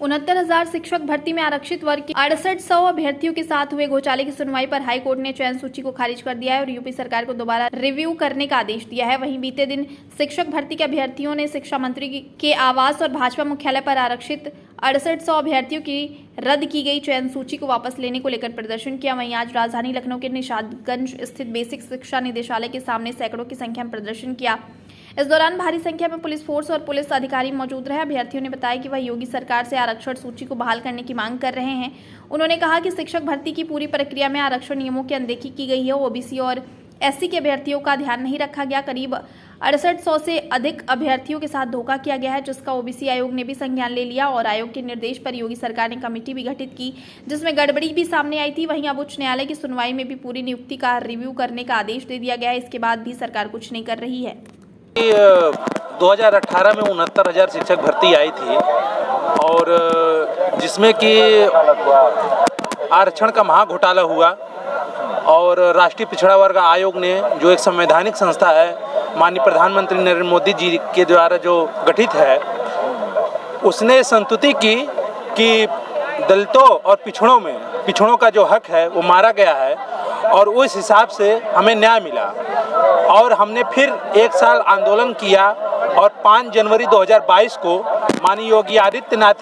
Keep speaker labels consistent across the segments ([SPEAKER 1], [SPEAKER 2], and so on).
[SPEAKER 1] 69,000 शिक्षक भर्ती में आरक्षित वर्ग के 6800 अभ्यर्थियों के साथ हुए घोटाले की सुनवाई पर हाई कोर्ट ने चयन सूची को खारिज कर दिया है और यूपी सरकार को दोबारा रिव्यू करने का आदेश दिया है। वहीं बीते दिन शिक्षक भर्ती के अभ्यर्थियों ने शिक्षा मंत्री के आवास और भाजपा मुख्यालय पर आरक्षित 6800 अभ्यर्थियों की रद्द की गई चयन सूची को वापस लेने को लेकर प्रदर्शन किया। वहीं आज राजधानी लखनऊ के निशादगंज स्थित बेसिक शिक्षा निदेशालय के सामने सैकड़ों की संख्या में प्रदर्शन किया। इस दौरान भारी संख्या में पुलिस फोर्स और पुलिस अधिकारी मौजूद रहे। अभ्यर्थियों ने बताया कि वह योगी सरकार से आरक्षण सूची को बहाल करने की मांग कर रहे हैं। उन्होंने कहा कि शिक्षक भर्ती की पूरी प्रक्रिया में आरक्षण नियमों की अनदेखी की गई है। ओबीसी और एससी के अभ्यर्थियों का ध्यान नहीं रखा गया। करीब 6800 से अधिक अभ्यर्थियों के साथ धोखा किया गया है, जिसका ओबीसी आयोग ने भी संज्ञान ले लिया और आयोग के निर्देश पर योगी सरकार ने कमेटी भी गठित की, जिसमें गड़बड़ी भी सामने आई थी। वहीं अब उच्च न्यायालय की सुनवाई में भी पूरी नियुक्ति का रिव्यू करने का आदेश दे दिया गया है। इसके बाद भी सरकार कुछ नहीं कर रही है।
[SPEAKER 2] 2018 में 69,000 शिक्षक भर्ती आई थी और जिसमें कि आरक्षण का महा घोटाला हुआ और राष्ट्रीय पिछड़ा वर्ग आयोग ने, जो एक संवैधानिक संस्था है, माननीय प्रधानमंत्री नरेंद्र मोदी जी के द्वारा जो गठित है, उसने संतुति की कि दलितों और पिछड़ों का जो हक है वो मारा गया है और उस हिसाब से हमें न्याय मिला। और हमने फिर एक साल आंदोलन किया और 5 जनवरी 2022 को माननीय योगी आदित्यनाथ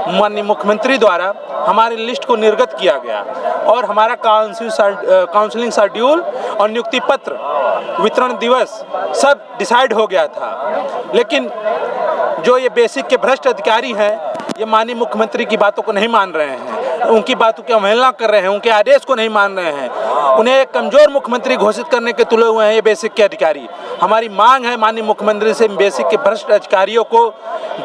[SPEAKER 2] माननीय मुख्यमंत्री द्वारा हमारी लिस्ट को निर्गत किया गया और हमारा काउंसलिंग शेड्यूल और नियुक्ति पत्र वितरण दिवस सब डिसाइड हो गया था। लेकिन जो ये बेसिक के भ्रष्ट अधिकारी हैं, ये माननीय मुख्यमंत्री की बातों को नहीं मान रहे हैं, उनकी बातों की अवहेलना कर रहे हैं, उनके आदेश को नहीं मान रहे हैं, उन्हें एक कमजोर मुख्यमंत्री घोषित करने के तुले हुए हैं ये बेसिक के अधिकारी। हमारी मांग है माननीय मुख्यमंत्री से बेसिक के भ्रष्ट अधिकारियों को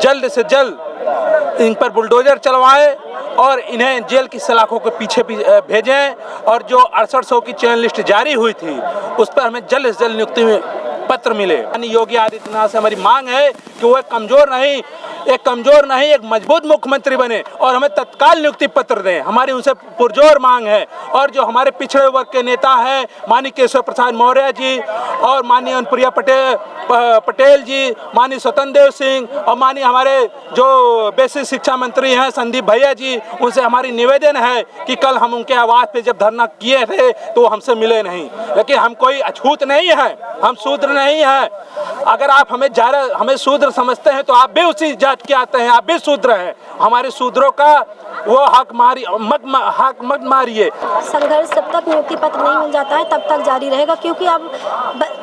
[SPEAKER 2] जल्द से जल्द इन पर बुलडोजर चलवाएं और इन्हें जेल की सलाखों के पीछे भेजें। और जो 6800 की चयन लिस्ट जारी हुई थी उस पर हमें जल्द से जल्द नियुक्ति पत्र मिले। योगी आदित्यनाथ से हमारी मांग है कि वो एक कमजोर नहीं एक मजबूत मुख्यमंत्री बने और हमें तत्काल नियुक्ति पत्र दें। हमारी उनसे पुरजोर मांग है। और जो हमारे पिछड़े वर्ग के नेता हैं माननीय केशव प्रसाद मौर्य जी और माननीय अनुप्रिया पटेल जी, माननीय स्वतंत्र देव सिंह और माननीय हमारे जो बेसिक शिक्षा मंत्री हैं संदीप भैया जी, उनसे हमारी निवेदन है कि कल हम उनके आवास पे जब धरना किए थे तो हमसे मिले नहीं। लेकिन हम कोई अछूत नहीं है, हम शूद्र नहीं है। अगर आप हमें शूद्र समझते हैं तो आप भी उसी जात के आते हैं, आप भी शूद्र हैं। हमारे शूद्रों का वो हक मत मारिए।
[SPEAKER 3] संघर्ष जब तक नियुक्ति पत्र नहीं मिल जाता है तब तक जारी रहेगा, क्योंकि अब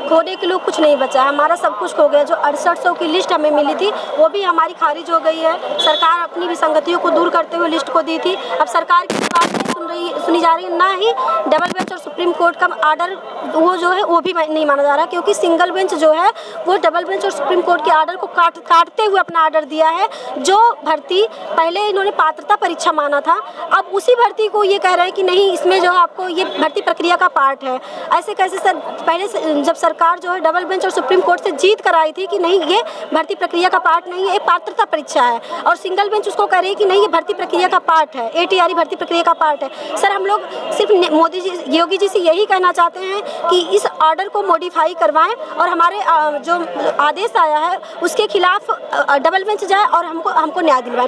[SPEAKER 3] खोने के लिए कुछ नहीं बचा है। हमारा सब कुछ खो गया। जो 6800 की लिस्ट हमें मिली थी वो भी हमारी खारिज हो गई है। सरकार अपनी विसंगतियों को दूर करते हुए लिस्ट को दी थी। अब सरकार की बात नहीं सुनी जा रही है, ना ही डबल बेंच और सुप्रीम कोर्ट का आर्डर वो जो है वो भी नहीं माना जा रहा, क्योंकि सिंगल बेंच जो है वो डबल बेंच और सुप्रीम कोर्ट के आर्डर को काटते हुए अपना आर्डर दिया है। जो भर्ती पहले इन्होंने पात्रता परीक्षा माना था, अब उसी भर्ती को ये कह रहे हैं कि नहीं, इसमें जो है आपको ये भर्ती प्रक्रिया का पार्ट है। ऐसे कैसे सर? पहले जब सरकार जो है डबल बेंच और सुप्रीम कोर्ट से जीत कर आई थी कि नहीं, ये भर्ती प्रक्रिया का पार्ट नहीं है, ये पात्रता परीक्षा है, और सिंगल बेंच उसको कह रही है कि नहीं, ये भर्ती प्रक्रिया का पार्ट है, ATRE भर्ती प्रक्रिया का पार्ट है। सर, हम लोग सिर्फ मोदी जी, योगी जी से यही कहना चाहते हैं कि इस ऑर्डर को मॉडिफाई करवाएं और हमारे जो आदेश आया है उसके खिलाफ डबल बेंच जाए और हमको न्याय दिलवाएं।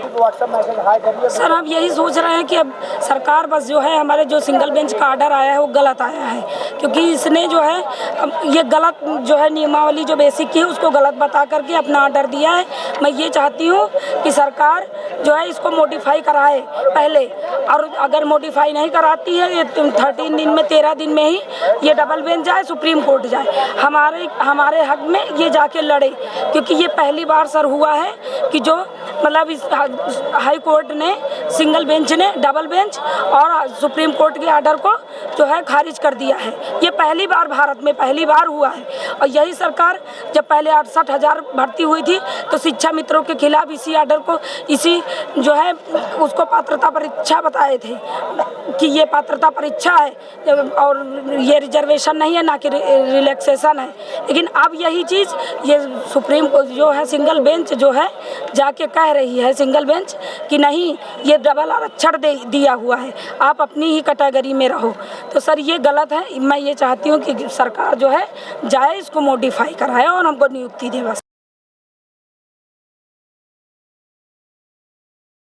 [SPEAKER 4] सर, हम यही सोच रहे हैं कि अब सरकार बस जो है हमारे जो सिंगल बेंच का ऑर्डर आया है वो गलत आया है, क्योंकि इसने जो है ये गलत जो है नियमावली जो बेसिक की है उसको गलत बता करके अपना ऑर्डर दिया है। मैं ये चाहती हूँ कि सरकार जो है इसको मॉडिफाई कराए पहले, और अगर मॉडिफाई नहीं कराती है ये 13 दिन में 13 दिन में ही ये डबल बेंच जाए, सुप्रीम कोर्ट जाए, हमारे हक में ये जाके लड़े। क्योंकि ये पहली बार सर हुआ है कि जो मतलब इस हाई कोर्ट ने, सिंगल बेंच ने डबल बेंच और सुप्रीम कोर्ट के ऑर्डर को जो है खारिज कर दिया है। ये पहली बार भारत में पहली बार हुआ है। और यही सरकार जब पहले 68,000 भर्ती हुई थी तो शिक्षा मित्रों के खिलाफ इसी ऑर्डर को, इसी जो है उसको पात्रता परीक्षा बताए थे कि ये पात्रता परीक्षा है और ये रिजर्वेशन नहीं है, ना कि रिलैक्सेशन है। लेकिन अब यही चीज़ ये सुप्रीम जो है सिंगल बेंच जो है जाके कह रही है, सिंगल बेंच, कि नहीं, ये डबल आरक्षण दिया हुआ है, आप अपनी ही कैटेगरी में रहो। तो सर ये गलत है। मैं ये चाहती हूँ कि सरकार जो है जाए, इसको मॉडिफाई कराए और हमको नियुक्ति दे बस।